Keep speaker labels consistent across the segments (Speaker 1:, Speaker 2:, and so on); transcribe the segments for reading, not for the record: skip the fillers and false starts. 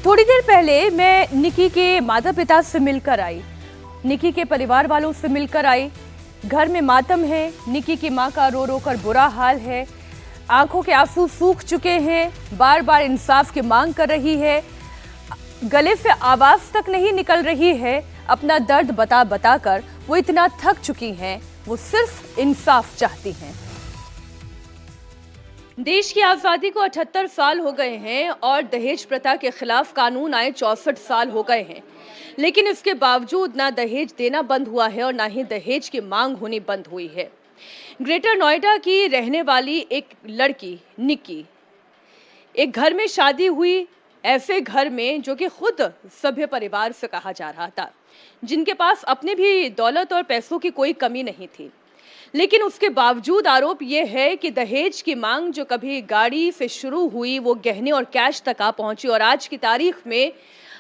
Speaker 1: थोड़ी देर पहले मैं निकी के माता पिता से मिलकर आई, निकी के परिवार वालों से मिलकर आई। घर में मातम है, निकी की मां का रो रो कर बुरा हाल है, आंखों के आंसू सूख चुके हैं, बार बार इंसाफ की मांग कर रही है, गले से आवाज तक नहीं निकल रही है। अपना दर्द बता बता कर वो इतना थक चुकी हैं, वो सिर्फ इंसाफ चाहती हैं। देश की आजादी को 78 साल हो गए हैं और दहेज प्रथा के खिलाफ कानून आए 64 साल हो गए हैं, लेकिन इसके बावजूद ना दहेज देना बंद हुआ है और ना ही दहेज की मांग होनी बंद हुई है। ग्रेटर नोएडा की रहने वाली एक लड़की निकी, एक घर में शादी हुई, ऐसे घर में जो कि खुद सभ्य परिवार से कहा जा रहा था, जिनके पास अपने भी दौलत और पैसों की कोई कमी नहीं थी, लेकिन उसके बावजूद आरोप ये है कि दहेज की मांग जो कभी गाड़ी से शुरू हुई वो गहने और कैश तक आ पहुंची। और आज की तारीख में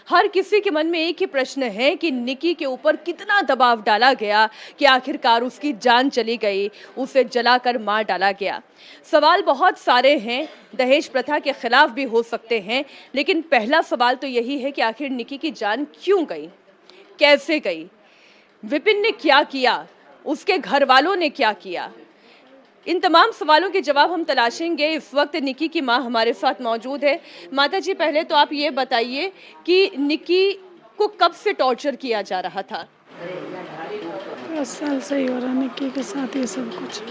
Speaker 1: हर किसी के मन में एक ही प्रश्न है कि निकी के ऊपर कितना दबाव डाला गया कि आखिरकार उसकी जान चली गई, उसे जलाकर मार डाला गया। सवाल बहुत सारे हैं, दहेज प्रथा के खिलाफ भी हो सकते हैं, लेकिन पहला सवाल तो यही है कि आखिर निकी की जान क्यों गई, कैसे गई, विपिन ने क्या किया, उसके घर वालों ने क्या किया। इन तमाम सवालों के जवाब हम तलाशेंगे। इस वक्त निकी की मां हमारे साथ मौजूद है। माता जी, पहले तो आप ये बताइए कि निकी को कब से टॉर्चर किया जा रहा था?
Speaker 2: 5 साल से ही हो रहा निकी के साथ ये सब कुछ।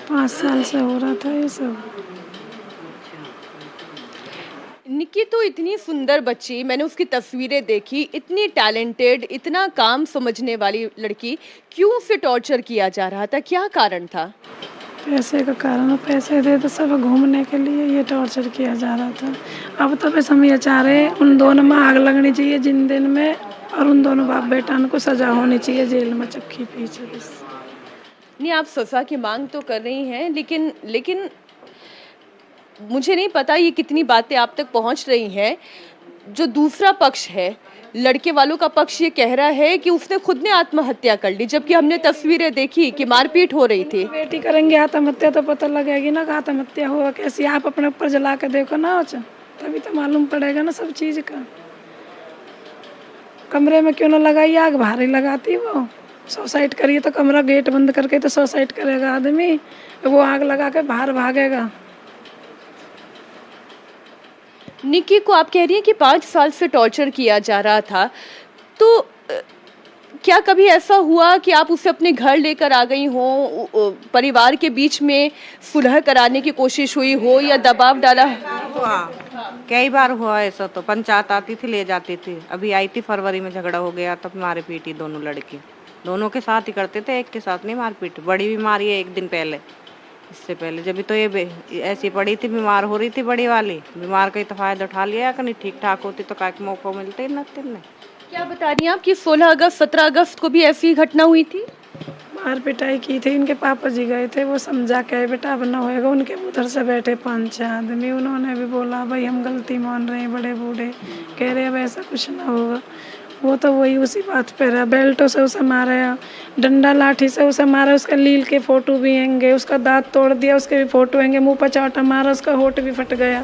Speaker 2: 5 साल से हो रहा था ये सब।
Speaker 1: निकी तो इतनी सुंदर बच्ची, मैंने उसकी तस्वीरें देखी, इतनी टैलेंटेड, इतना काम समझने वाली लड़की, क्यों उसे टॉर्चर किया जा रहा था? क्या कारण था?
Speaker 2: पैसे का कारण, पैसे दे तो सब घूमने के लिए ये टॉर्चर किया जा रहा था। अब तो बस हम ये चाह रहे हैं उन दोनों में आग लगनी चाहिए जिन दिन में, और उन दोनों बाप बेटा को सजा होनी चाहिए जेल में चक्की पीछे। बस
Speaker 1: नहीं, आप सजा की मांग तो कर रही हैं, लेकिन मुझे नहीं पता ये कितनी बातें आप तक पहुंच रही हैं। जो दूसरा पक्ष है, लड़के वालों का पक्ष ये कह रहा है कि उसने खुद ने आत्महत्या कर ली, जबकि हमने तस्वीरें देखी कि मारपीट हो रही थी।
Speaker 2: बेटी करेंगे आत्महत्या तो पता लगेगी ना कि आत्महत्या हुआ कैसी। आप अपने ऊपर जला के देखो ना, तभी तो मालूम पड़ेगा ना सब चीज का। कमरे में क्यों ना लगाई आग, बाहर ही लगाती वो। सुसाइड करिए तो कमरा गेट बंद करके तो सुसाइड करेगा आदमी, वो आग लगा के बाहर भागेगा।
Speaker 1: निकी को आप कह रही हैं कि 5 साल से टॉर्चर किया जा रहा था, तो क्या कभी ऐसा हुआ कि आप उसे अपने घर लेकर आ गई हो, परिवार के बीच में सुलह कराने की कोशिश हुई हो या दबाव डाला?
Speaker 3: कई बार हुआ ऐसा, तो पंचायत आती थी ले जाती थी। अभी आई थी फरवरी में, झगड़ा हो गया तब मारे पीटी दोनों लड़की, दोनों के साथ ही करते थे, एक के साथ नहीं मारपीट। बड़ी बीमारी है, एक दिन पहले, इससे पहले जब तो ये ऐसी पड़ी थी, बीमार हो रही थी बड़ी वाली, बीमार का ही तो फायदा उठा लिया कि नहीं ठीक ठाक होती तो का मौका मिलते ही न।
Speaker 1: क्या बता रही हैं आप कि 16 अगस्त 17 अगस्त को भी ऐसी घटना हुई थी?
Speaker 2: मार पिटाई की थी। इनके पापा जी गए थे, वो समझा के बेटा अब ना होएगा। उनके उधर से बैठे 5-6 आदमी, उन्होंने भी बोला भाई हम गलती मान रहे हैं, बड़े बूढ़े कह रहे अब ऐसा कुछ ना होगा। वो तो वही उसी बात पे रहा, बेल्टों से उसे मारा, डंडा लाठी से उसे मारा, उसका लील के फोटो भी हैंगे, उसका दांत तोड़ दिया, उसके भी फोटो हैंगे, मुंह पर चाटा मारा, उसका होठ भी फट गया।